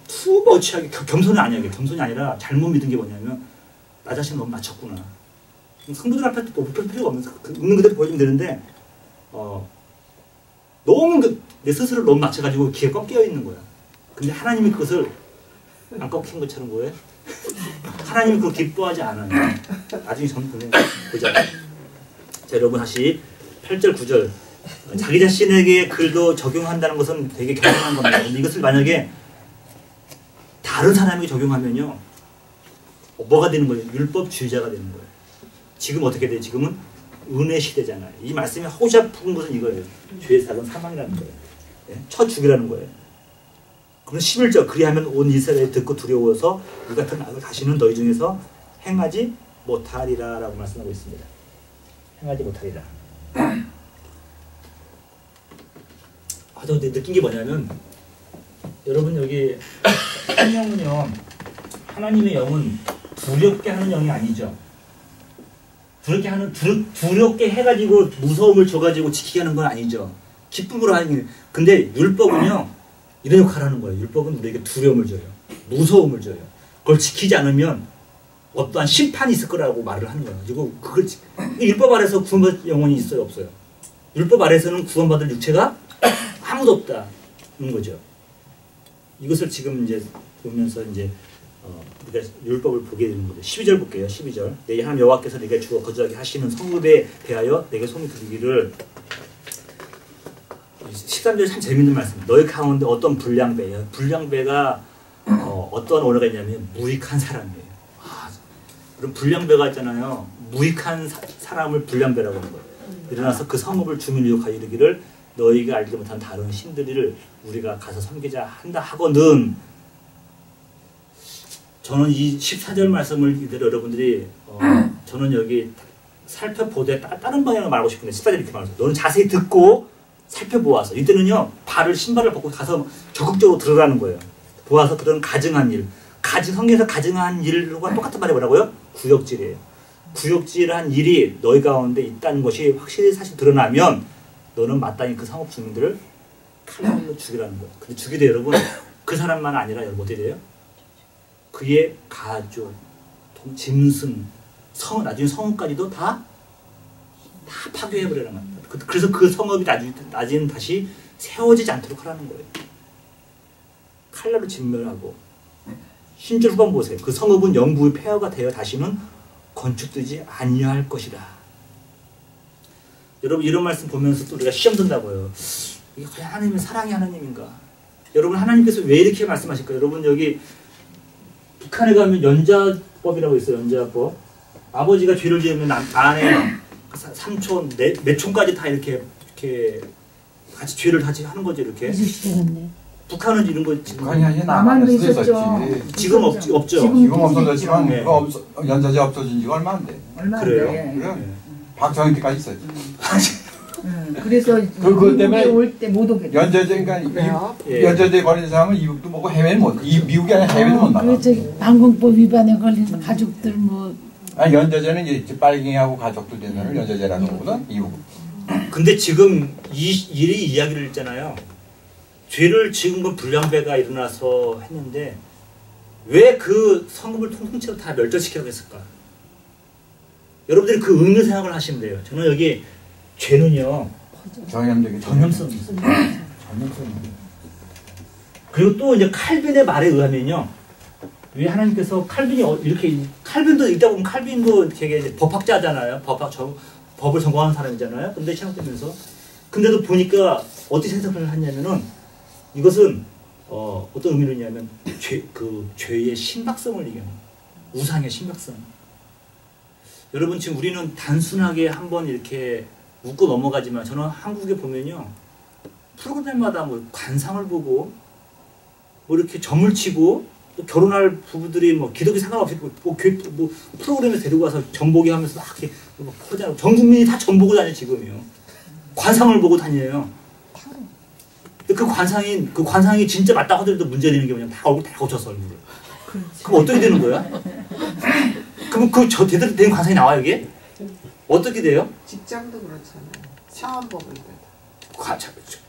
S1: 투머치하게 겸손이 아니야. 겸손이 아니라 잘못 믿은 게 뭐냐면 나 자신 너무 낮췄구나. 성도들 앞에 높일 필요가 없는 그대로 보여주면 되는데 너무 내 스스로를 너무 낮춰가지고 귀에 꺾여 있는 거야. 근데 하나님이 그것을 안 꺾인 것처럼 보여요. 하나님이 그걸 기뻐하지 않아요. 나중에 보자. 자, 여러분 다시 8절 9절 자기 자신에게 글도 적용한다는 것은 되게 경험한 겁니다. 근데 이것을 만약에 다른 사람에게 적용하면요 뭐가 되는 거예요? 율법주의자가 되는 거예요. 지금 어떻게 돼? 지금은 은혜 시대잖아요. 이 말씀이 하고 싶은 것은 이거예요. 죄의 사건 사망이라는 거예요. 쳐 죽이라는 거예요. 그럼 11절 그리하면 온 이스라엘이 듣고 두려워서 이 같은 악을 다시는 너희 중에서 행하지 못하리라 라고 말씀하고 있습니다. 행하지 못하리라. 저 느낀 게 뭐냐면 여러분 여기 성령은요 하나님의 영은 두렵게 하는 영이 아니죠. 두렵게 해가지고 무서움을 줘가지고 지키게 하는 건 아니죠. 기쁨으로 하는 게. 근데 율법은요 이런 역할을 하는 거예요. 율법은 우리에게 두려움을 줘요. 무서움을 줘요. 그걸 지키지 않으면 어떠한 심판이 있을 거라고 말을 하는 거예요. 그리고 율법 아래서 구원받을 영혼이 있어요, 없어요? 율법 아래서는 구원받을 육체가 아무도 없다는 거죠. 이것을 지금 이제 보면서 이제 우리가 율법을 보게 되는 거죠. 12절 볼게요. 12절. 내 하나님 여호와께서 내게 주어 거주하게 하시는 성읍에 대하여 내게 소문이 들리기를 13절에 참 재밌는 말씀. 너희 가운데 어떤 불량배예요. 불량배가 어떤 언어가 있냐면 무익한 사람이에요. 그럼 불량배가 있잖아요. 무익한 사람을 불량배라고 하는 거예요. 일어나서 그 성읍을 주민을 유혹하여 이르기를 너희가 알지 못한 다른 신들을 우리가 가서 섬기자 한다 하거든. 저는 이 14절 말씀을 이대로 여러분들이 저는 여기 살펴보되 다른 방향을 말하고 싶은데 14절 이렇게 말해서 너는 자세히 듣고 살펴보아서 이때는요 신발을 벗고 가서 적극적으로 들어가는 거예요. 보아서 그런 가증한 일, 성경에서 가증한 일과 똑같은 말이 뭐라고요? 구역질이에요. 구역질한 일이 너희 가운데 있다는 것이 확실히 사실 드러나면 너는 마땅히 그 성읍 주민들을 칼날로 죽이라는 거예요. 근데 죽이되 여러분 그 사람만 아니라 여러분 어떻게 돼요? 그의 가족, 짐승, 나중에 성읍까지도 다 파괴해버리는 겁니다. 그래서 그 성읍이 나중에는 다시 세워지지 않도록 하라는 거예요. 칼날로 진멸하고. 신절 후반 보세요. 그 성읍은 영구의 폐허가 되어 다시는 건축되지 아니할 것이다. 여러분 이런 말씀 보면서 또 우리가 시험 든다고요. 이게 과연 하나님의 사랑의 하나님인가? 여러분 하나님께서 왜 이렇게 말씀하실까? 여러분 여기 북한에 가면 연자법이라고 있어요. 연자법. 아버지가 죄를 지으면 아내, 삼촌, 매촌까지 다 이렇게 같이 죄를 같이 하는 거죠. 이렇게.
S6: 이주시대였네.
S1: 북한은 이런 거 지금
S2: 북한이 아니라
S3: 남한도
S2: 남한에서
S3: 있었죠.
S2: 있었지.
S1: 지금 없죠.
S2: 지금 없어졌지만
S1: 네.
S2: 그거 연자제 없어진 지가 얼마 안 돼.
S3: 얼마 안
S1: 그래요?
S3: 돼.
S2: 그래.
S1: 네.
S2: 박정희 때까지 있었지.
S3: 그래서
S2: 그것 때문에
S3: 올 때 못 오게 돼.
S2: 연자제가
S3: 그래요?
S1: 예.
S2: 연자제 걸린 사람은 이북도 먹고 해외는 못. 미국이 아니라 해외도 못 나가.
S6: 그 방공법 위반에 걸린 가족들 뭐
S2: 아니 연자제는 이제 빨갱이하고 가족들 된 사람을 연자제라는 거거든. 이북.
S1: 근데 지금 이 이야기를 했잖아요. 죄를 지은 건 불량배가 일어나서 했는데 왜 그 성읍을 통째로 다 멸절시키려고 했을까? 여러분들이 그 의미 생각을 하시면 돼요. 저는 여기 죄는요
S2: 전염적인
S1: 전염성이 있어요. 전염성이. 그리고 또 이제 칼빈의 말에 의하면요. 왜 하나님께서 칼빈이 이렇게 칼빈도 있다 보면 칼빈도 되게 법학자잖아요. 법을 전공하는 사람이잖아요. 근데 시작되면서 근데도 보니까 어떻게 해석을 하냐면은 이것은 어떤 의미로 있냐면 죄의 심박성을 얘기하는 우상의 심박성. 여러분 지금 우리는 단순하게 한번 이렇게 웃고 넘어가지만 저는 한국에 보면요 프로그램마다 뭐 관상을 보고 뭐 이렇게 점을 치고 또 결혼할 부부들이 뭐 기독교 상관없이 뭐 프로그램에 데리고 와서 점보기 하면서 막 이렇게 포장 전 국민이 다 점보고 다녀 지금이요. 관상을 보고 다녀요. 근데 그 관상이 진짜 맞다고 하더라도 문제 되는 게 뭐냐면 다 얼굴 다 고쳐서 얼굴을. 그럼 어떻게 되는 거야? 그럼 저 제대로 된 관상이 나와요 이게? 어떻게 돼요?
S3: 직장도 그렇잖아요. 사원법을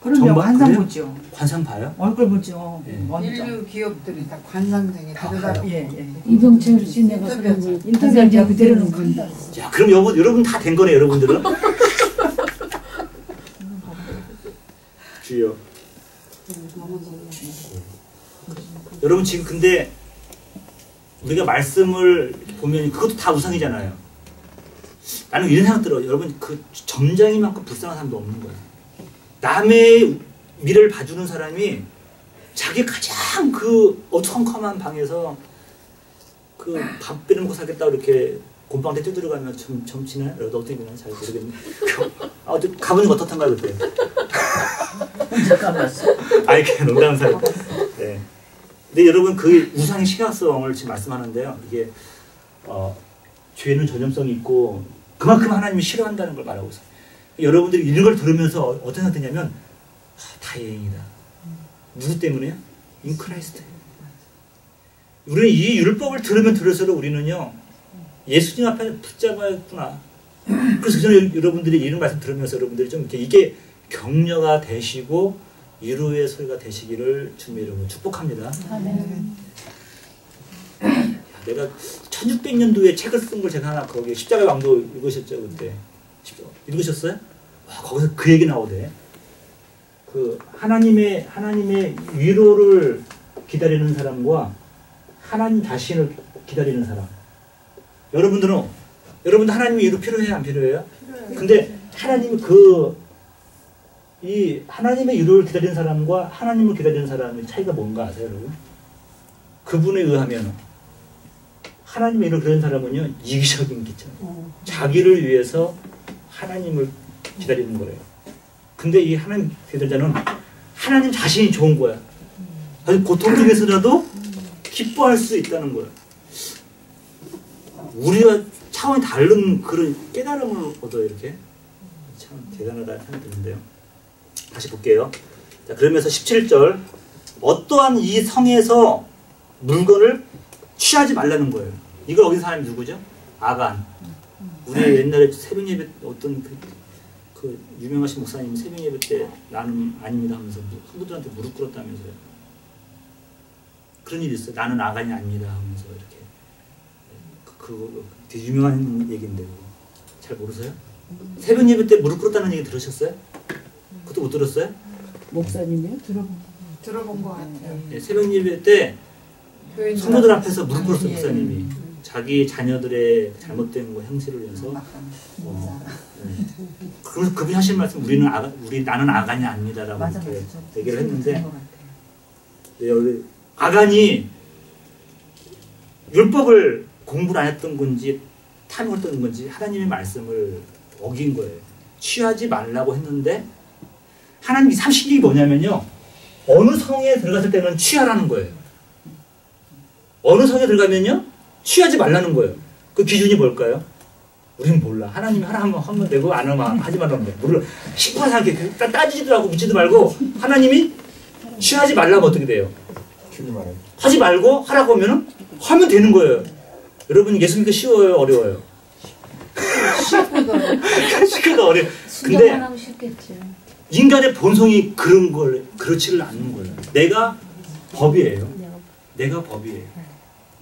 S7: 그럼요. 관상
S1: 그래요?
S7: 보죠.
S1: 관상 봐요?
S7: 얼굴 보죠.
S1: 예.
S7: 먼저.
S3: 인류 기업들이 다 관상쟁이
S1: 다
S3: 다르다.
S1: 봐요?
S7: 예, 예.
S6: 이병철 씨 내가 그런 거 인터넷에 그대로는 간다.
S1: 야, 그럼 여러분 다 된 거네, 여러분들은? 주여. 여러분 지금 근데 우리가 말씀을 보면 그것도 다 우상이잖아요. 나는 이런 생각 들어. 여러분 그 점쟁이만큼 불쌍한 사람도 없는 거예요. 남의 미래를 봐주는 사람이 자기 가장 그 어두컴컴한 방에서 그 밥 빼먹고 살겠다고 이렇게 곰방대 뜯으러가면 점치나요? 여러분 어떻게 되나요? 잘 모르겠네. 가보니까 어떻던가요 그때?
S5: 혼자 까봤어.
S1: 아니 그냥 농담 사이. 네. 근데 여러분 그 우상의 심각성을 지금 말씀하는데요. 이게 죄는 전염성이 있고 그만큼 하나님이 싫어한다는 걸 말하고 있어요. 여러분들이 이런 걸 들으면서 어떤 생각 드냐면 다행이다. 누구 때문에요? 인크라이스트. 우리는 이 율법을 들으면 들을수록 우리는요 예수님 앞에 붙잡아야겠구나. 그래서 저는 여러분들이 이런 말씀 들으면서 여러분들이 좀 이게 격려가 되시고 위로의 소리가 되시기를 주님의 이름으로 축복합니다.
S6: 아멘.
S1: 내가 1600년도에 책을 쓴 걸 제가 하나 거기 십자가의 왕도 읽으셨죠 그때? 읽으셨어요? 와, 거기서 그 얘기 나오대. 그 하나님의 위로를 기다리는 사람과 하나님 자신을 기다리는 사람. 여러분들 하나님의 위로 필요해요 안 필요해요? 필요해요. 근데 하나님이 그 이 하나님의 위로를 기다리는 사람과 하나님을 기다리는 사람의 차이가 뭔가 아세요, 여러분? 그분에 의하면 하나님의 위로를 기다리는 사람은요, 이기적인 기죠. 자기를 위해서 하나님을 기다리는 거예요. 근데 이 하나님 기다리자는 하나님 자신이 좋은 거야. 아주 고통 중에서라도 기뻐할 수 있다는 거야. 우리와 차원이 다른 그런 깨달음을 얻어요, 이렇게. 참 대단하다 생각이 드는데요. 다시 볼게요. 자, 그러면서 17절. 어떠한 이 성에서 물건을 취하지 말라는 거예요. 이걸 어긴 사람이 누구죠? 아간. 우리 옛날에 새벽 예배 어떤 그 유명하신 목사님 새벽 예배 때 나는 아닙니다 하면서 성도들한테 무릎 꿇었다면서요. 그런 일이 있어요. 나는 아간이 아닙니다 하면서 이렇게. 그 되게 유명한 얘기인데 잘 모르세요? 새벽 예배 때 무릎 꿇었다는 얘기 들으셨어요? 그것도 못 들었어요?
S5: 목사님이요?
S3: 들어본 것 같아요.
S1: 네, 새벽 예배 때 성도들 앞에서 무릎 꿇었어요, 목사님이. 자기 자녀들의 잘못된 거 형식을 위해서. 그래서 그분이 하신 말씀, 나는 아간이 아닙니다라고 이렇게 얘기를 했는데, 네, 아간이 율법을 공부를 안 했던 건지 탐욕했던 건지 하나님의 말씀을 어긴 거예요. 취하지 말라고 했는데 하나님이 30일이 뭐냐면요, 어느 성에 들어갔을 때는 취하라는 거예요. 어느 성에 들어가면요 취하지 말라는 거예요. 그 기준이 뭘까요? 우리는 몰라. 하나님이 하나 한번 내고 안 하면 하지 말라는 거예요. 물론 심판하게 따지지도 않고 묻지도 말고 하나님이 취하지 말라면 어떻게 돼요? 하지 말고 하라고 하면은 하면 되는 거예요. 여러분 예수 믿기 쉬워요, 어려워요? 쉽고도 어려워. 근데
S6: 수정하라고 쉽겠죠.
S1: 인간의 본성이 그런 걸 그렇지를 않는 거예요. 내가 법이에요. 내가 법이에요.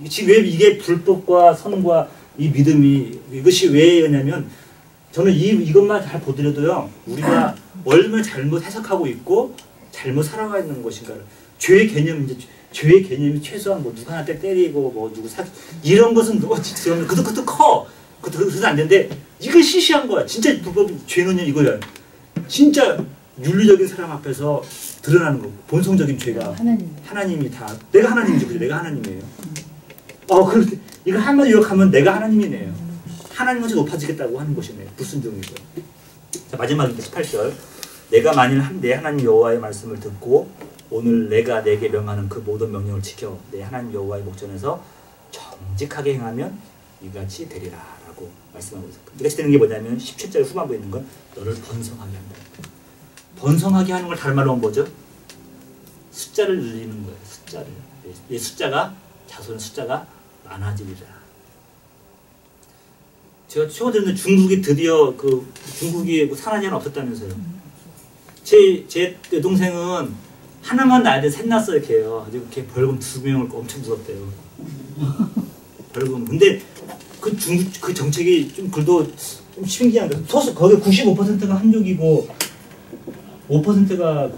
S1: 지금 왜 이게 불법과 선과 이 믿음이 이것이 왜냐면 저는 이것만 잘 보더라도요, 우리가 얼마나 잘못 해석하고 있고 잘못 살아가 있는 것인가를. 죄의 개념, 이제 죄의 개념이 최소한 뭐 누구한테 때리고 뭐 누구 이런 것은 그것도 커. 그것도 안 되는데 이거 시시한 거야. 진짜 불법 죄는요 이거야. 진짜 윤리적인 사람 앞에서 드러나는 거. 본성적인 죄가 하나님이 다 내가 하나님이죠, 그죠? 내가 하나님이에요. 그런데 이거 한마디 요약하면 내가 하나님이네요. 하나님한테 높아지겠다고 하는 것이네요. 불순종이고. 자, 마지막 18절. 내가 만일 내 하나님 여호와의 말씀을 듣고 오늘 내가 내게 명하는 그 모든 명령을 지켜 내 하나님 여호와의 목전에서 정직하게 행하면 이같이 되리라 라고 말씀하고 있어요. 이같이 되는 게 뭐냐면 17절 후반부에 있는 건 너를 번성하게 한다. 번성하게 하는 걸 다른 말로 하면 뭐죠? 숫자를 늘리는 거예요. 숫자를. 이 숫자가 자손 숫자가 많아지리라. 제가 최근 들었는데 중국이 드디어 중국이 산하제는 없었다면서요. 제 동생은 하나만 낳아야 돼 셋 낳았어 이렇게 해요. 이렇게 벌금 2명을 엄청 물었대요. 벌금. 근데 그 정책이 좀 그래도 좀 신기한 게 거기 95%가 한족이고 5%가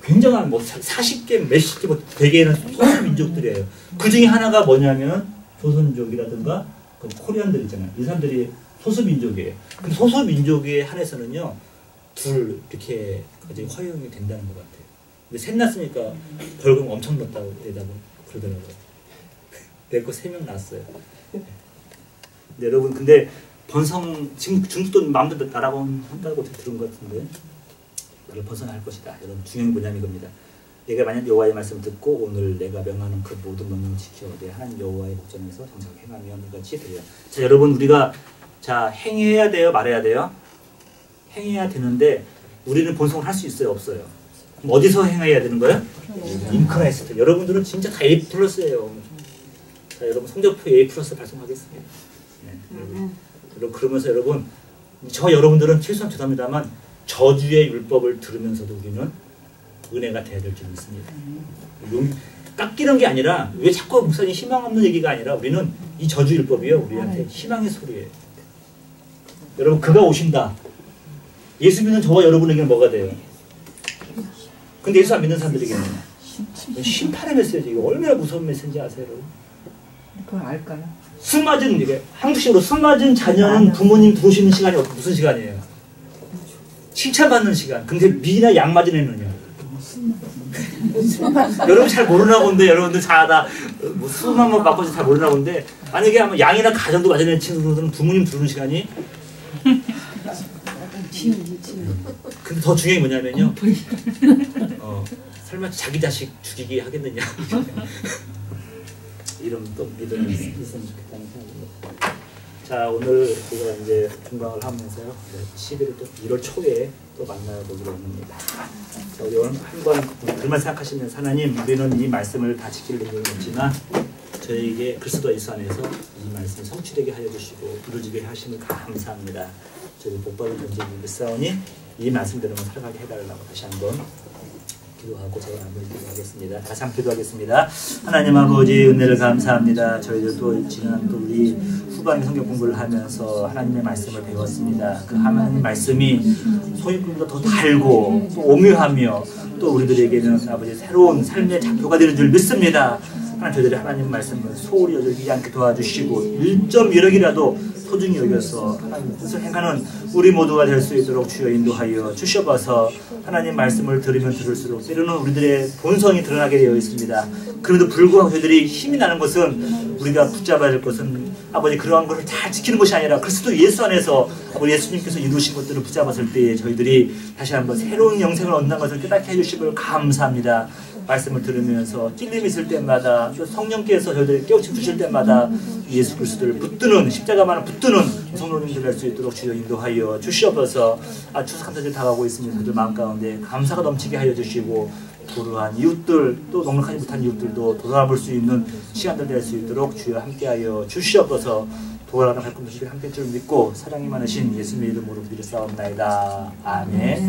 S1: 굉장한 40개 몇십 개 뭐 대개는 소수 민족들이에요. 그 중에 하나가 뭐냐면 조선족이라든가 코리안들 있잖아요. 이 사람들이 소수 민족이에요. 근데 소수 민족에 한해서는요 둘 이렇게 허용이 된다는 것 같아요. 근데 셋 낳았으니까 벌금 엄청 넣었다고 그러더라고요. 내 거 3명 낳았어요. 근데 여러분 근데 지금 중국도 마음대로 나라고 한다고 들은 것 같은데 너를 벗어날 것이다. 여러분 중요한 게 뭐냐면 이겁니다. 내가 만약 여호와의 말씀을 듣고 오늘 내가 명하는 그 모든 명령을 지켜 내 하나님 여호와의 목전에서 정직하게 행하면 이같이 되리라. 자 여러분 우리가 행해야 돼요, 말해야 돼요? 행해야 되는데 우리는 본성을 할 수 있어요, 없어요? 그럼 어디서 행해야 되는 거예요? 인크라이스트. 여러분들은 진짜 다 A 플러스예요. 자 여러분 성적표 A 플러스 발송하겠습니다. 네, 그러면서 여러분 여러분들은 최소한 죄송합니다만 저주의 율법을 들으면서도 우리는 은혜가 돼야 될 줄 믿습니다. 깎이는 게 아니라 왜 자꾸 목사님 희망 없는 얘기가 아니라 우리는 이 저주 율법이요 우리한테 희망의 소리예요. 여러분 그가 오신다. 예수 믿는 저와 여러분에게는 뭐가 돼요? 근데 예수 안 믿는 사람들에게는 심판의 메시지. 이거 얼마나 무서운 메시지 아세요, 여러분?
S3: 그걸 알까요?
S1: 술 맞은 한국식으로 술 맞은 자녀는 부모님 부르시는 시간이 무슨 시간이에요? 칭찬받는 시간. 근데 미나 양 맞은 애는요. 여러분 잘 모르나 본데, 여러분들 다 뭐 수만 번 바꿔서 잘 모르나 본데, 만약에 아마 양이나 가정도 맞은 애 친구들은 부모님 부르는 시간이 근데 더 중요한 게 뭐냐면요. 설마 자기 자식 죽이게 하겠느냐. 이런 또 믿음이 있으면 좋겠다는 생각입니다. 자, 오늘 우리가 이제 중강을 하면서요. 11월 또 1월 초에 또 만나보기로 합니다. 자, 우리 오늘 한번 글만 생각하시면서 하나님, 우리는 이 말씀을 다 지킬 능력은 없지만 저에게 그리스도 예수 안에서 이 말씀 성취되게 하여 주시고 이루어지게 하심을 감사합니다. 저희 복받을 전쟁을 싸우니 이 말씀대로만 살아가게 해달라고 다시 한번 기도하고 제가 마무리 기도하겠습니다. 다시 한번 기도하겠습니다. 하나님 아버지 은혜를 감사합니다. 저희들 또 지난 또 우리 후반에 성경 공부를 하면서 하나님의 말씀을 배웠습니다. 그 하나님 말씀이 소유품보다 더 달고 또 오묘하며 또 우리들에게는 아버지 새로운 삶의 작표가 되는 줄 믿습니다. 하나님 저희들이 하나님 말씀을 소홀히 여기지 않게 도와주시고 1.1억이라도 소중히 여겨서 하나님 뜻을 행하는 우리 모두가 될 수 있도록 주여 인도하여 주셔서 하나님 말씀을 들으면 들을수록 때로는 우리들의 본성이 드러나게 되어 있습니다. 그럼에도 불구하고 저희들이 힘이 나는 것은 우리가 붙잡아야 될 것은 아버지 그러한 것을 잘 지키는 것이 아니라 그리스도 예수 안에서 아버지 예수님께서 이루신 것들을 붙잡았을 때에 저희들이 다시 한번 새로운 영생을 얻는 것을 깨닫게 해주심을 감사합니다. 말씀을 들으면서 찔림이 있을 때마다 또 성령께서 저희들을 깨우쳐 주실 때마다 예수 그리스도를 붙드는 십자가만을 붙드는 성도님들 될 수 있도록 주여 인도하여 주시옵소서. 추석 한타절 다가오고 있습니다. 저희들 마음 가운데 감사가 넘치게 하여 주시고 불우한 이웃들 또 넉넉하지 못한 이웃들도 돌아볼 수 있는 시간들 될 수 있도록 주여 함께하여 주시옵소서. 돌아가는 발꿈치를 함께 줄 믿고 사랑이 많으신 예수님의 이름으로 기도를 싸움나이다. 아멘.